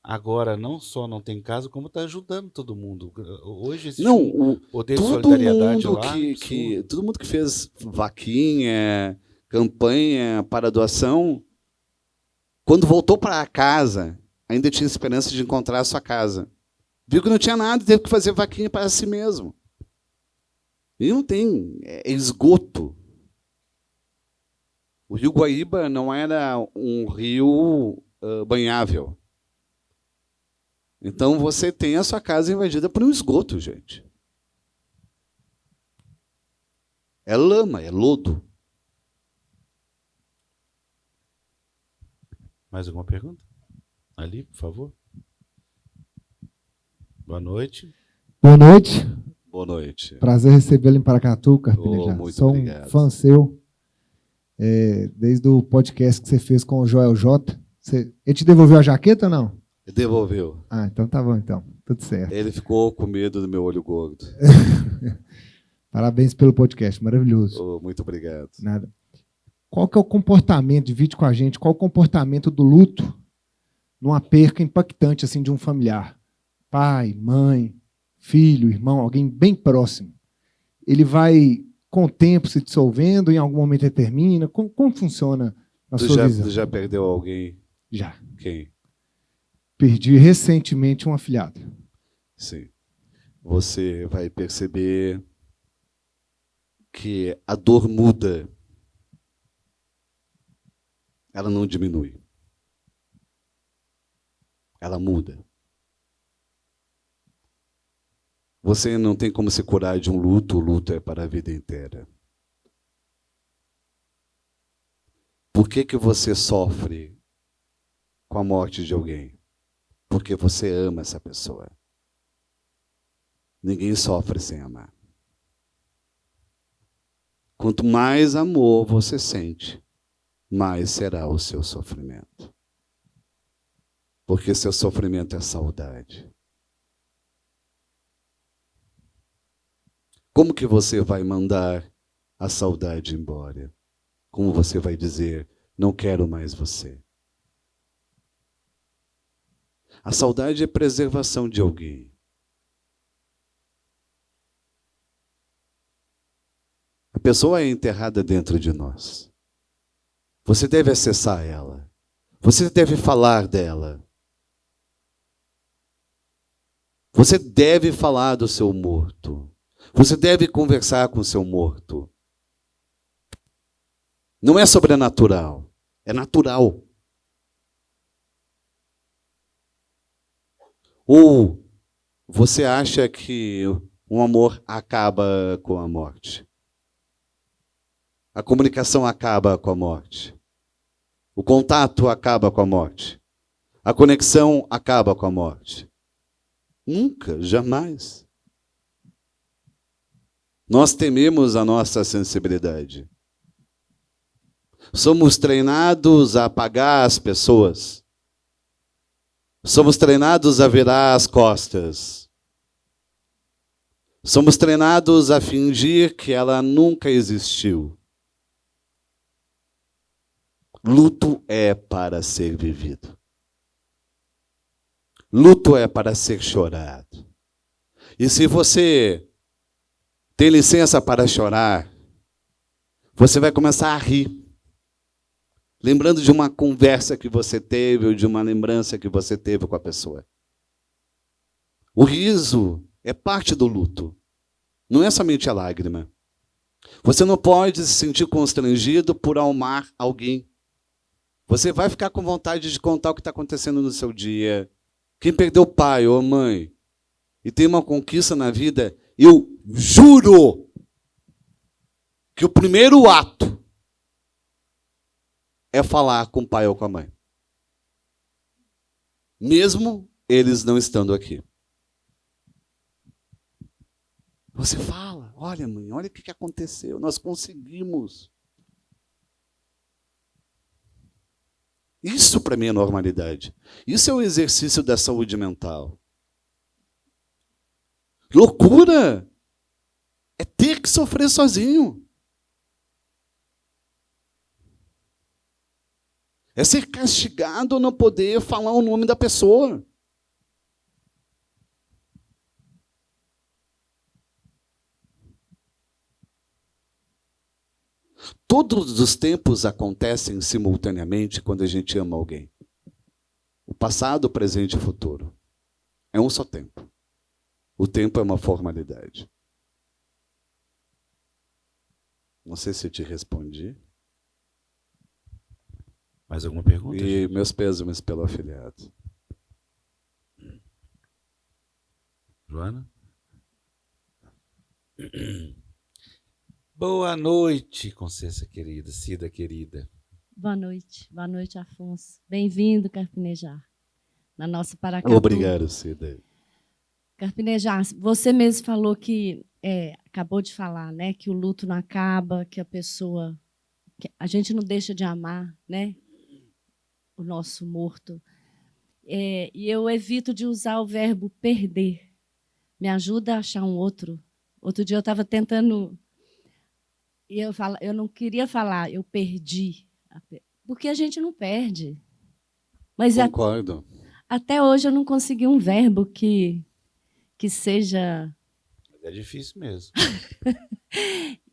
agora não só não tem casa, como está ajudando todo mundo. Hoje existe um poder de solidariedade lá. Todo mundo que fez vaquinha, campanha para doação, Quando voltou para casa, ainda tinha esperança de encontrar a sua casa. Viu que não tinha nada, teve que fazer vaquinha para si mesmo. E não tem, é esgoto. O rio Guaíba não era um rio banhável. Então você tem a sua casa invadida por um esgoto, gente. É lama, é lodo. Mais alguma pergunta? Ali, por favor. Boa noite. Boa noite. Boa noite. Prazer recebê-lo em Paracatu, Carpinejá. Muito Sou obrigado. um fã seu. Desde o podcast que você fez com o Joel J. Ele te devolveu a jaqueta ou não? Devolveu. Ah, então tá bom, então. Tudo certo. Ele ficou com medo do meu olho gordo. Parabéns pelo podcast, maravilhoso. Muito obrigado. Nada. Qual que é o comportamento, divide com a gente, qual o comportamento do luto numa perca impactante assim, de um familiar? Pai, mãe, filho, irmão, alguém bem próximo. Ele vai, com o tempo, se dissolvendo, em algum momento ele termina? Como funciona na sua visão? Tu já perdeu alguém? Já. Quem? Perdi recentemente um afilhado. Sim. Você vai perceber que a dor muda. Ela não diminui. Ela muda. Você não tem como se curar de um luto, o luto é para a vida inteira. Por que você sofre com a morte de alguém? Porque você ama essa pessoa. Ninguém sofre sem amar. Quanto mais amor você sente, mais será o seu sofrimento. Porque seu sofrimento é saudade. Como que você vai mandar a saudade embora? Como você vai dizer, não quero mais você? A saudade é preservação de alguém. A pessoa é enterrada dentro de nós. Você deve acessar ela. Você deve falar dela. Você deve falar do seu morto. Você deve conversar com o seu morto. Não é sobrenatural, é natural. Ou você acha que um amor acaba com a morte? A comunicação acaba com a morte. O contato acaba com a morte. A conexão acaba com a morte. Nunca, jamais. Nós tememos a nossa sensibilidade. Somos treinados a apagar as pessoas. Somos treinados a virar as costas. Somos treinados a fingir que ela nunca existiu. Luto é para ser vivido. Luto é para ser chorado. E se você tem licença para chorar, você vai começar a rir. Lembrando de uma conversa que você teve ou de uma lembrança que você teve com a pessoa. O riso é parte do luto. Não é somente a lágrima. Você não pode se sentir constrangido por amar alguém. Você vai ficar com vontade de contar o que está acontecendo no seu dia. Quem perdeu pai ou mãe e tem uma conquista na vida, eu juro que o primeiro ato é falar com o pai ou com a mãe. Mesmo eles não estando aqui. Você fala, olha mãe, olha o que aconteceu, nós conseguimos. Isso para mim é normalidade. Isso é o exercício da saúde mental. Loucura é ter que sofrer sozinho. É ser castigado ou não poder falar o nome da pessoa. Todos os tempos acontecem simultaneamente quando a gente ama alguém. O passado, o presente e o futuro. É um só tempo. O tempo é uma formalidade. Não sei se eu te respondi. Mais alguma pergunta? E gente? meus pêsames pelo afilhado. Joana? Boa noite, Conceição querida, Cida querida. Boa noite, Afonso. Bem-vindo, Carpinejar, na nossa Paracatu. Obrigado, Cida. Carpinejar, você mesmo falou que, acabou de falar, né, que o luto não acaba, que a gente não deixa de amar, né, o nosso morto. E eu evito de usar o verbo perder. Me ajuda a achar um outro. Outro dia eu estava tentando, e eu não queria falar, eu perdi, porque a gente não perde. Mas Concordo. até hoje eu não consegui um verbo que seja... É difícil mesmo.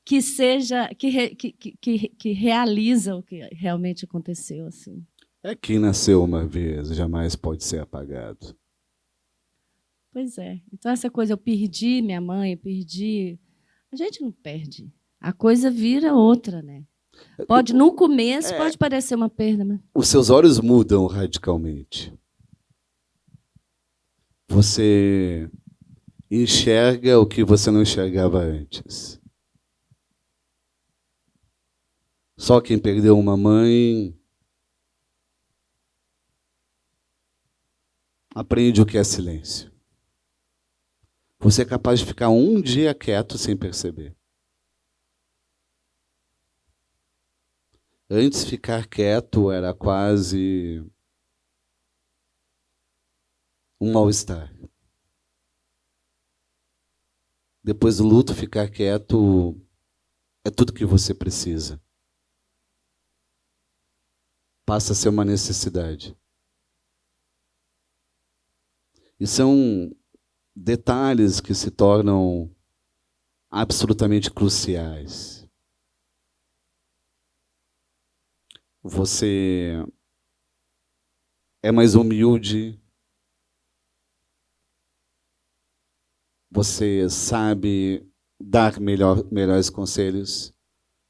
que seja, que realiza o que realmente aconteceu. Assim. É quem nasceu uma vez, jamais pode ser apagado. Pois é. Então, essa coisa, eu perdi minha mãe, eu perdi... A gente não perde. A coisa vira outra, né? Pode, no começo, pode parecer uma perda, mas... Os seus olhos mudam radicalmente. Você enxerga o que você não enxergava antes. Só quem perdeu uma mãe aprende o que é silêncio. Você é capaz de ficar um dia quieto sem perceber. Antes, ficar quieto era quase um mal-estar. Depois do luto, ficar quieto é tudo que você precisa. Passa a ser uma necessidade. E são detalhes que se tornam absolutamente cruciais. Você é mais humilde. Você sabe dar melhores conselhos,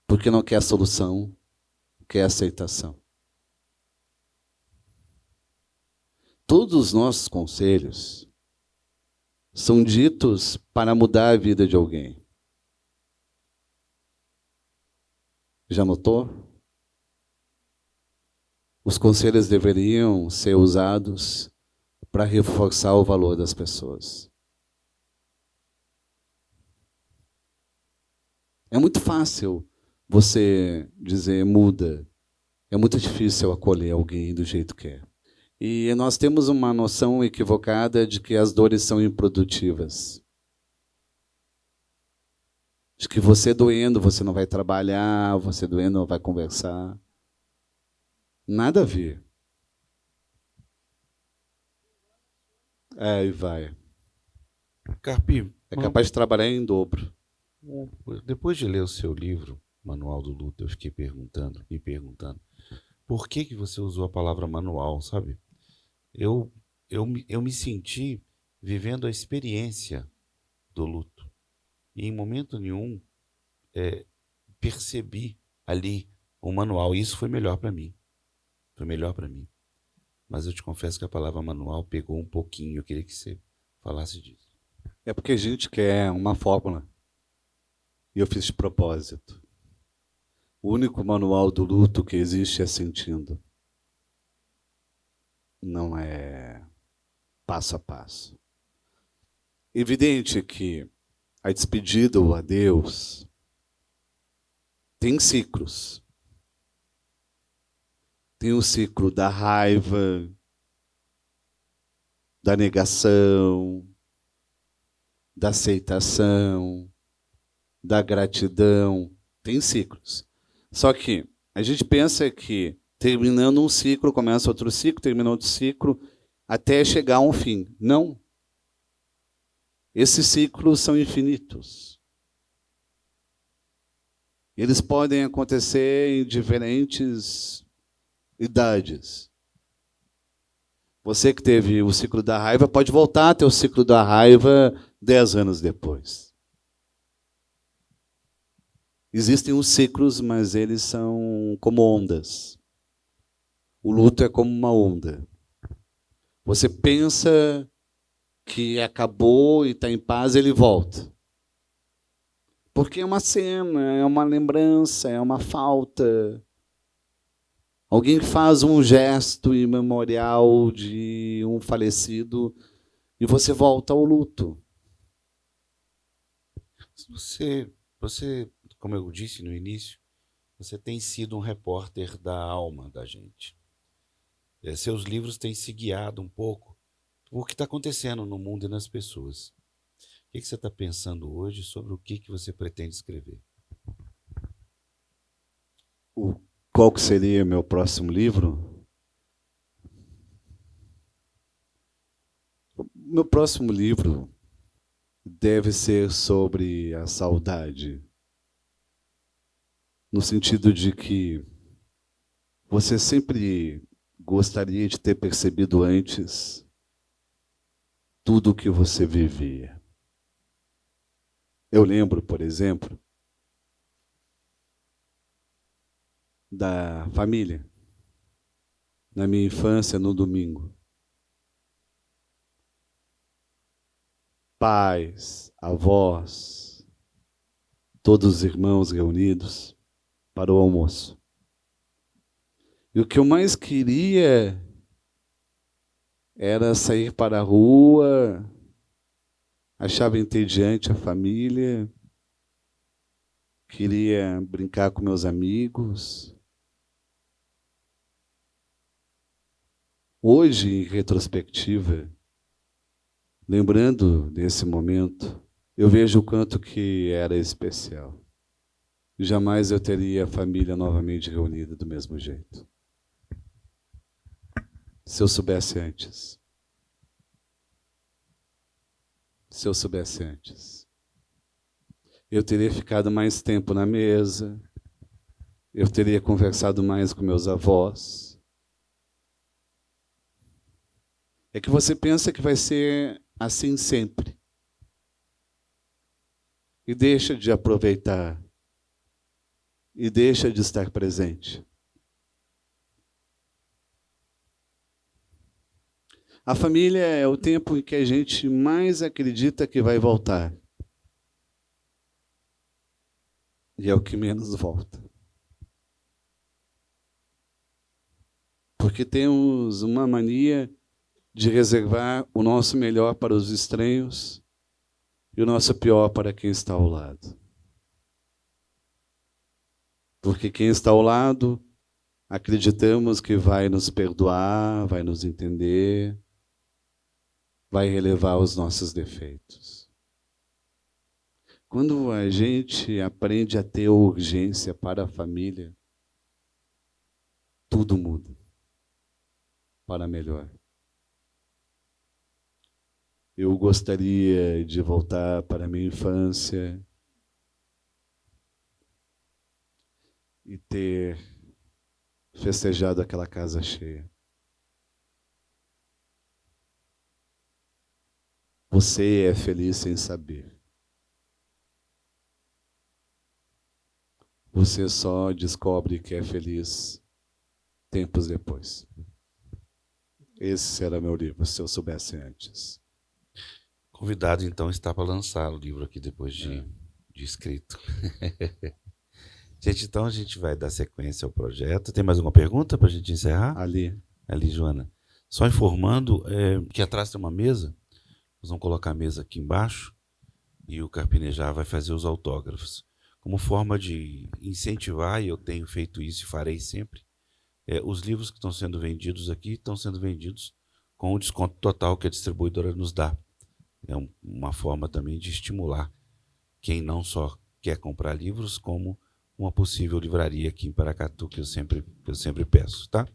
porque não quer solução, quer aceitação. Todos os nossos conselhos são ditos para mudar a vida de alguém. Já notou? Os conselhos deveriam ser usados para reforçar o valor das pessoas. É muito fácil você dizer muda. É muito difícil acolher alguém do jeito que é. E nós temos uma noção equivocada de que as dores são improdutivas. De que você doendo, você não vai trabalhar, você doendo não vai conversar. Nada a ver. E vai. Carpi, É capaz de trabalhar em dobro. depois de ler o seu livro, Manual do Luto, eu fiquei me perguntando, por que você usou a palavra manual, sabe? Eu me senti vivendo a experiência do luto. E em momento nenhum percebi ali um manual. E isso foi melhor para mim. Foi melhor para mim. Mas eu te confesso que a palavra manual pegou um pouquinho. Eu queria que você falasse disso. É porque a gente quer uma fórmula. E eu fiz de propósito. O único manual do luto que existe é sentindo. Não é passo a passo. Evidente que a despedida ou adeus tem ciclos. Tem o ciclo da raiva, da negação, da aceitação, da gratidão. Tem ciclos. Só que a gente pensa que terminando um ciclo, começa outro ciclo, termina outro ciclo, até chegar a um fim. Não. Esses ciclos são infinitos. Eles podem acontecer em diferentes idades. Você que teve o ciclo da raiva pode voltar a ter o ciclo da raiva 10 anos depois. Existem os ciclos, mas eles são como ondas. O luto é como uma onda. Você pensa que acabou e está em paz, ele volta. Porque é uma cena, é uma lembrança, é uma falta. Alguém que faz um gesto imemorial de um falecido e você volta ao luto. Você, como eu disse no início, você tem sido um repórter da alma da gente. Seus livros têm se guiado um pouco por o que está acontecendo no mundo e nas pessoas. O que você está pensando hoje sobre o que você pretende escrever? Qual que seria meu próximo livro? Meu próximo livro deve ser sobre a saudade. No sentido de que você sempre gostaria de ter percebido antes tudo o que você vivia. Eu lembro, por exemplo, da família, na minha infância, no domingo. Pais, avós, todos os irmãos reunidos para o almoço. E o que eu mais queria era sair para a rua, achava entediante a família, queria brincar com meus amigos. Hoje, em retrospectiva, lembrando desse momento, eu vejo o quanto que era especial. Jamais eu teria a família novamente reunida do mesmo jeito. Se eu soubesse antes. Se eu soubesse antes. Eu teria ficado mais tempo na mesa, eu teria conversado mais com meus avós. É que você pensa que vai ser assim sempre. E deixa de aproveitar. E deixa de estar presente. A família é o tempo em que a gente mais acredita que vai voltar. E é o que menos volta. Porque temos uma mania de reservar o nosso melhor para os estranhos e o nosso pior para quem está ao lado. Porque quem está ao lado, acreditamos que vai nos perdoar, vai nos entender, vai relevar os nossos defeitos. Quando a gente aprende a ter urgência para a família, tudo muda para melhor. Eu gostaria de voltar para a minha infância e ter festejado aquela casa cheia. Você é feliz sem saber. Você só descobre que é feliz tempos depois. Esse era meu livro, se eu soubesse antes. Convidado, então, está para lançar o livro aqui depois de escrito. Gente, então a gente vai dar sequência ao projeto. Tem mais alguma pergunta para a gente encerrar? Ali, Joana. Só informando que atrás tem uma mesa. Nós vamos colocar a mesa aqui embaixo e o Carpinejar vai fazer os autógrafos. Como forma de incentivar, e eu tenho feito isso e farei sempre, os livros que estão sendo vendidos aqui estão sendo vendidos com o desconto total que a distribuidora nos dá. É uma forma também de estimular quem não só quer comprar livros, como uma possível livraria aqui em Paracatu, que eu sempre peço, tá?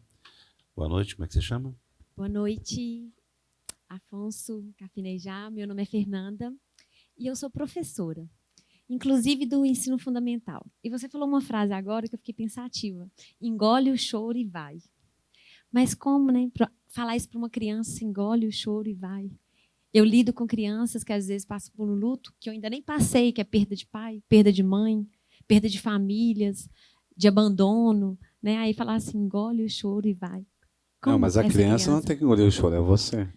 Boa noite, como é que você chama? Boa noite, Afonso Carpinejar. Meu nome é Fernanda e eu sou professora. inclusive do ensino fundamental. E você falou uma frase agora que eu fiquei pensativa. Engole o choro e vai. Mas como, né? Falar isso para uma criança, engole o choro e vai. Eu lido com crianças que às vezes passam por um luto que eu ainda nem passei, que é perda de pai, perda de mãe, perda de famílias, de abandono, né? Aí falar assim, engole o choro e vai. Como Não, mas a essa criança não tem que engolir o choro, é você.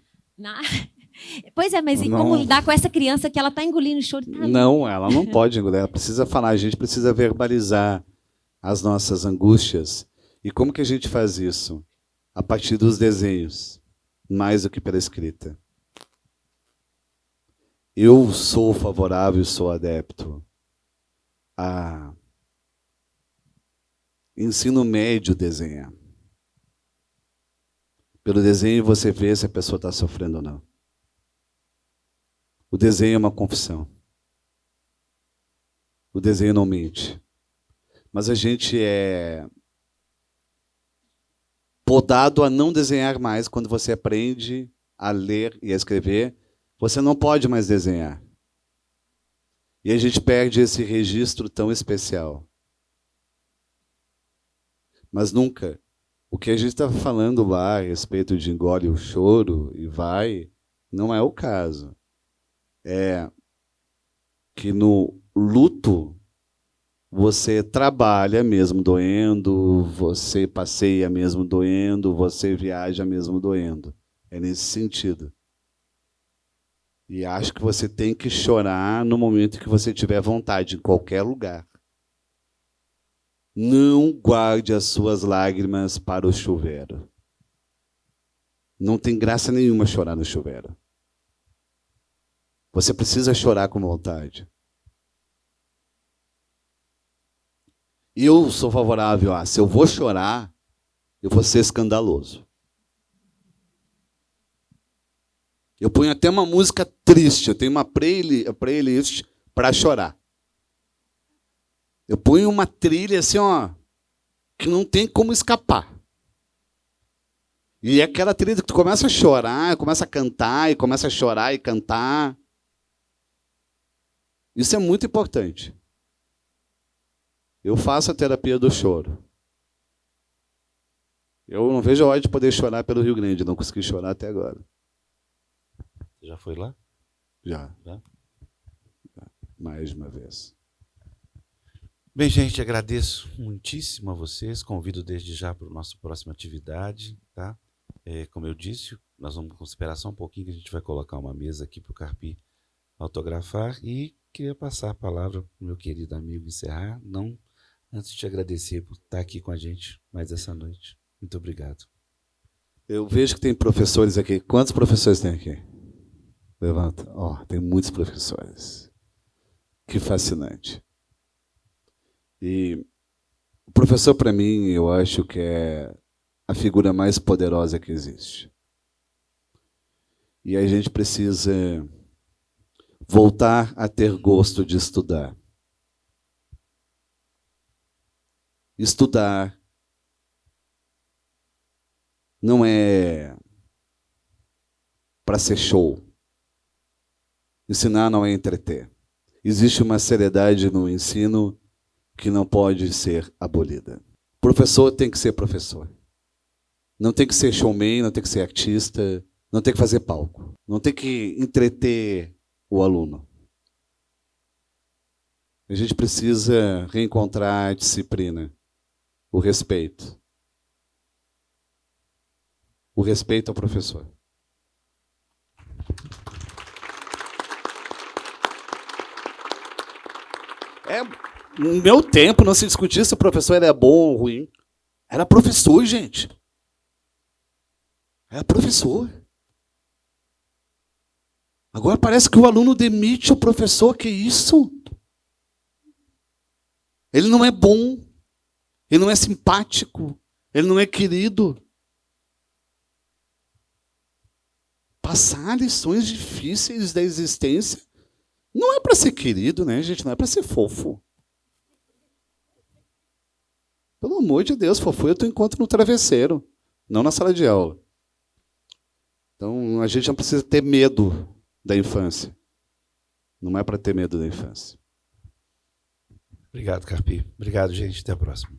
Pois é, mas e como lidar com essa criança que ela está engolindo o choro? Tá não, ela não pode engolir, ela precisa falar, a gente precisa verbalizar as nossas angústias. E como que a gente faz isso? A partir dos desenhos, mais do que pela escrita. Eu sou favorável, sou adepto a ensino médio desenhar. Pelo desenho você vê se a pessoa está sofrendo ou não. O desenho é uma confissão. O desenho não mente. Mas a gente é podado a não desenhar mais. Quando você aprende a ler e a escrever, você não pode mais desenhar. E a gente perde esse registro tão especial. Mas nunca. O que a gente estava falando lá a respeito de engole o choro e vai, não é o caso. É que no luto você trabalha mesmo doendo, você passeia mesmo doendo, você viaja mesmo doendo. É nesse sentido. E acho que você tem que chorar no momento que você tiver vontade, em qualquer lugar. Não guarde as suas lágrimas para o chuveiro. Não tem graça nenhuma chorar no chuveiro. Você precisa chorar com vontade. Eu sou favorável a, se eu vou chorar, eu vou ser escandaloso. Eu ponho até uma música triste, eu tenho uma playlist para chorar. Eu ponho uma trilha assim, ó, que não tem como escapar. E é aquela trilha que tu começa a chorar, começa a cantar, e começa a chorar e cantar. Isso é muito importante. Eu faço a terapia do choro. Eu não vejo a hora de poder chorar pelo Rio Grande, não consegui chorar até agora. Você já foi lá? Já. Mais de uma vez. Bem, gente, agradeço muitíssimo a vocês. Convido desde já para a nossa próxima atividade, tá? Como eu disse, nós vamos esperar só um pouquinho que a gente vai colocar uma mesa aqui para o Carpi autografar e queria passar a palavra para o meu querido amigo encerrar, não antes de te agradecer por estar aqui com a gente mais essa noite. Muito obrigado. Eu vejo que tem professores aqui. Quantos professores tem aqui? Levanta. Tem muitos professores. Que fascinante. E o professor, para mim, eu acho que é a figura mais poderosa que existe. E a gente precisa voltar a ter gosto de estudar. Estudar não é para ser show. Ensinar não é entreter. Existe uma seriedade no ensino que não pode ser abolida. Professor tem que ser professor. Não tem que ser showman, não tem que ser artista, não tem que fazer palco. Não tem que entreter o aluno. A gente precisa reencontrar a disciplina, o respeito. O respeito ao professor. No meu tempo não se discutia se o professor era bom ou ruim. Era professor, gente. Era professor. Agora parece que o aluno demite o professor. Que isso? Ele não é bom. Ele não é simpático. Ele não é querido. Passar lições difíceis da existência não é para ser querido, né, gente? Não é para ser fofo. Pelo amor de Deus, fofo, tu encontra no travesseiro, não na sala de aula. Então, a gente não precisa ter medo da infância. Não é para ter medo da infância. Obrigado, Carpi. Obrigado, gente. Até a próxima.